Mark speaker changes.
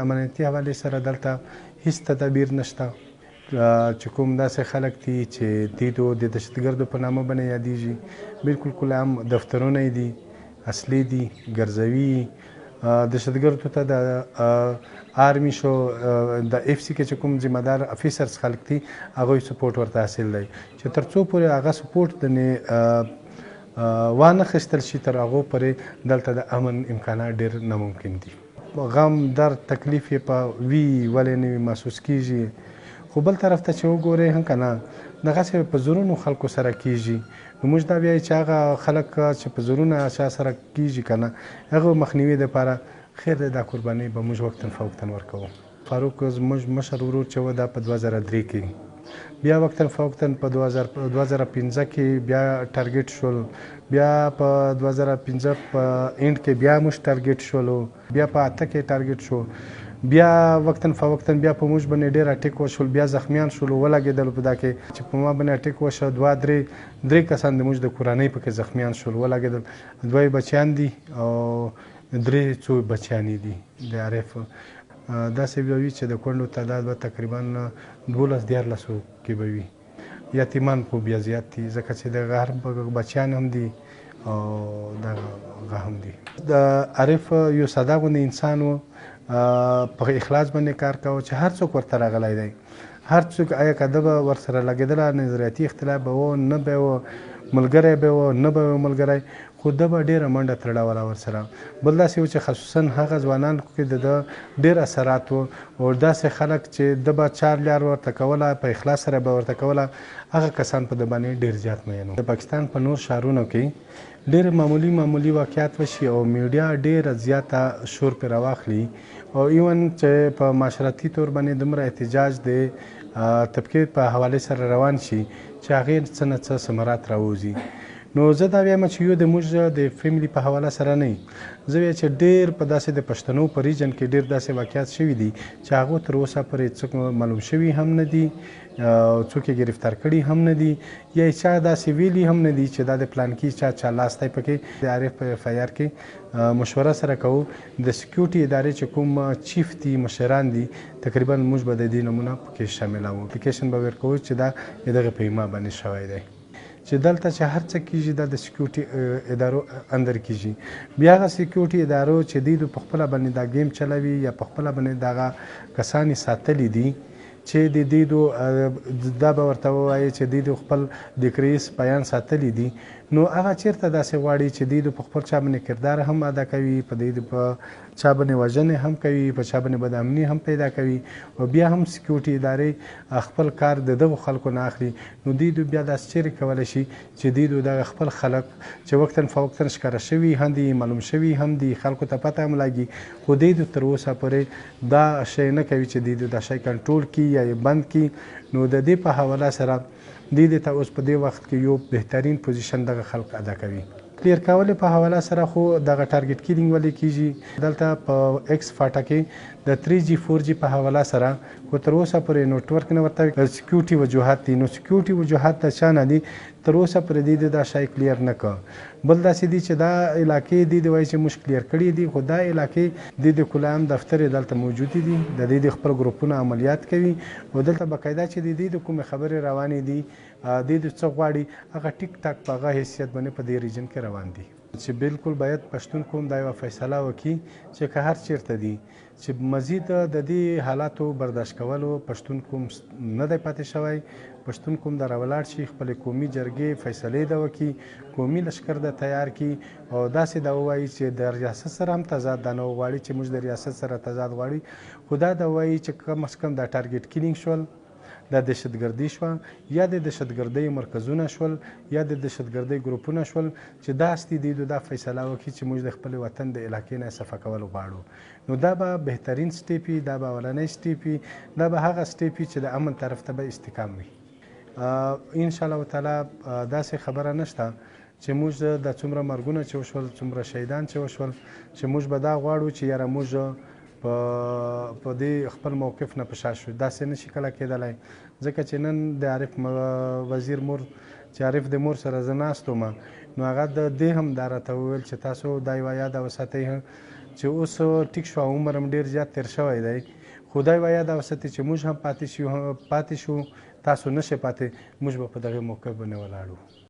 Speaker 1: امنیتي حوالې سره دلته هیڅ تدابیر نشته چې کوم داسې خلک دي چې دیدو د دهشتګردو په نامه باندې یادیږي بالکل کله هم دفترونه یې دي اصلي دي ګرځوي دهشتګردو ته د آرمي شو د اف سی کې چې کوم ذمہ دار افیسرز خلک دي هغوی سپورټ ورته حاصل دی چې تر څو پورې هغه سپورټ د وانخیستل شي تر هغو پورې دلته د امن امکانات ډېر ناممکن دي غم درد تکلیف یې په ولې نه وي محسوس کیږي خو بل طرف ته چې وګورئ هم که نه دغسې په زرونو خلکو سره کیږي نو موږ دا وایو چې هغه خلک چې په زرونه چا سره کیږي که نه هغه مخنیوي دپاره خیر دی دا قربانۍ به موږ وقتاً فوقتاً ورکوو فاروق زموږ مشر ورور چې و دا په 2003 کې بیا وقتاً فوقتاً په 2015 کې بیا ټارګېټ شول بیا په 2015 په اینډ کې بیا موږ ټارګېټ شولو بیا په 8 کې ټارګېټ شو بیا وقتاً فوقتاً بیا په موږ باندې ډېر اټیک وشول بیا زخمیان شولو ولګېدلو په دا کې چې په ما باندې اټیک وشو درې کسان د موږ د کورنۍ پکې زخمیان شول ولګېدل 2 بچیان دي او 3 څو بچیان دي د عارف داسې به وي چې د کونډو تعداد به تقریبا 12-13 کې به وي یتیمان خو بیا زیات دي ځکه چې د غر بچیان هم دي او دغه هم دي د عارف یو ساده غوندې انسان و په اخلاص باندې کار کوه چې هر څوک ورته راغلی دی هر څوک آیا که ده به ورسره لګېدله نظریاتي اختلاف به و نه به و ملګری به و نه به و ملګری خو ده به ډېره منډه تړوله ورسره بل داسې و چې خصوصا هغه ځوانانو کې د ده ډېر اثرات و او داسې خلک چې ده به چار لار ورته کوله په اخلاص سره به ورته کوله هغه کسان په ده باندې ډېر زیات مین و د پاکستان په نور ښارونو کې ډېر معمولي واقعات وشي او میډیا ډېره زیاته شور پرې راواخلي او ایون چې په معاشرتي طور باندې دومره احتجاج د طبقې په حوالې سره روان شي چې هغې څه نه څه ثمرات راوځي نو زه دا وایم چې یو د موږ د فیملی په حواله سره نه زه وایم چې ډېر په داسې د پښتنو په ریجن کې ډېر داسې واقعات شوي دي چې هغو تر اوسه پورې څوک معلوم شوي هم نه دي څوک یې گرفتار کړي هم نه دي یا چا داسې ویلي هم نه دي چې دا د پلان کې چا لاس دی پکې د عارف په اف آی آر کې مشوره سره کوو د سکیورټي ادارې چې کوم چیف دي مشران دي تقریبا موږ به د دې نمونه پکې شاملوو اپلیکیشن به ورکوو چې دا دغه په ایما باندې شوی دی چې دلته چې هر څه کیږي دا د سکیورټي ادارو اندر کیږي بیا هغه سکیورټي ادارو چې دوی په خپله باندې دا گیم چلوي یا په خپله باندې دغه کسان یې ساتلي دي چې د دې دا به ورته ووایي چې دوی خپل د کریس بیان ساتلی دي نو هغه چیرته داسې غواړي چې دوی په خپل چا باندې کردار هم ادا کوي په دوی په چا باندې وژنې هم کوي په چا باندې بدامني هم پیدا کوي او بیا هم سکیورټي ادارې خپل کار د دغو خلکو نه اخلي نو دوی بیا داسې چیرې کولی شي چې دوی دغه خپل خلک چې وقتاً فوقتاً ښکاره شوي هم دي معلوم شوي هم دي خلکو ته پته هم لګي خو دوی تر اوسه پورې دا شی نه کوي چې دوی دا شی کنټرول کړي یا یې بند کړي نو د دې په حواله سره دوی ته اوس په دې وخت کې یو بهترین پوزیشن دغه خلک ادا کوي کلیر کولو په حواله سره خو دغه ټارګټ کیلینګ ولې کیږي دلته په ایکس فاټا کې د 3G 4G په حواله سره خو تر اوسه پورې نیټورک نه ورته سکیورټي وجوهات دي نو سکیورټي وجوهات د چا نه دي تر اوسه پورې دوی دا شی کلیر نه کړ بل داسې دي چې دا علاقې دوی وایي چې موږ کلیر کړي دي خو دا علاقې دوی د کلام دفتر دلته موجود دي د دوی خپل ګروپونه عملیات کوي او دلته باقاعده چې دوی د کومې خبرې روانې دي دوی څه غواړي هغه ټیک ټاک په هغه حیثیت باندې په دې ریجن کې روان دي چې بالکل باید پښتون قوم دا یوه فیصله وکړي چې که هر چیرته دي چې مزید د دې حالاتو برداشت کولو پښتون قوم نه دی پاتې شوی پښتون قوم دا راولاړ شي خپلې قومي جرګې فیصلې ده وکړي قومي لښکر ده تیار کړي او داسې دا ووایي چې د ریاست سره هم تضاد دا نه غواړي چې موږ د ریاست سره تضاد غواړي خو دا وایي چې کم از کم دا ټارګټ کیلینګ شول دا دهشتګردي شوه یا د دهشتګردۍ مرکزونه شول یا د دهشتګردۍ ګروپونه شول چې داسې دوی دا فیصله وکړي چې موږ د خپل وطن د علاقې نه صفا کول غواړو نو دا به بهترین سټیپ وي دا به اولنی سټیپ وي دا به هغه سټیپ وي چې د امن طرف ته به استحکام وي انشاءالله تعالی داسې خبره نشته چې موږ د څومره مرګونه چې وشول څومره شهیدان چې وشول چې موږ به دا غواړو چې یاره موږ په دې خپل موقف نه په شا شو داسې نشي کله کېدلی ځکه چې نن د عارف وزیر مور چې عارف د مور سره زه ناست وم نو هغه د دې هم دا راته وویل چې تاسو دا یوه یاده وساتئ چې اوس ټیک شو عمر هم ډېر زیات تېر شوی دی خدای وایه دا وساتي چې موږ هم پاتې شو تاسو نشئ پاتې موږ به په دغې موقع باندې ولاړو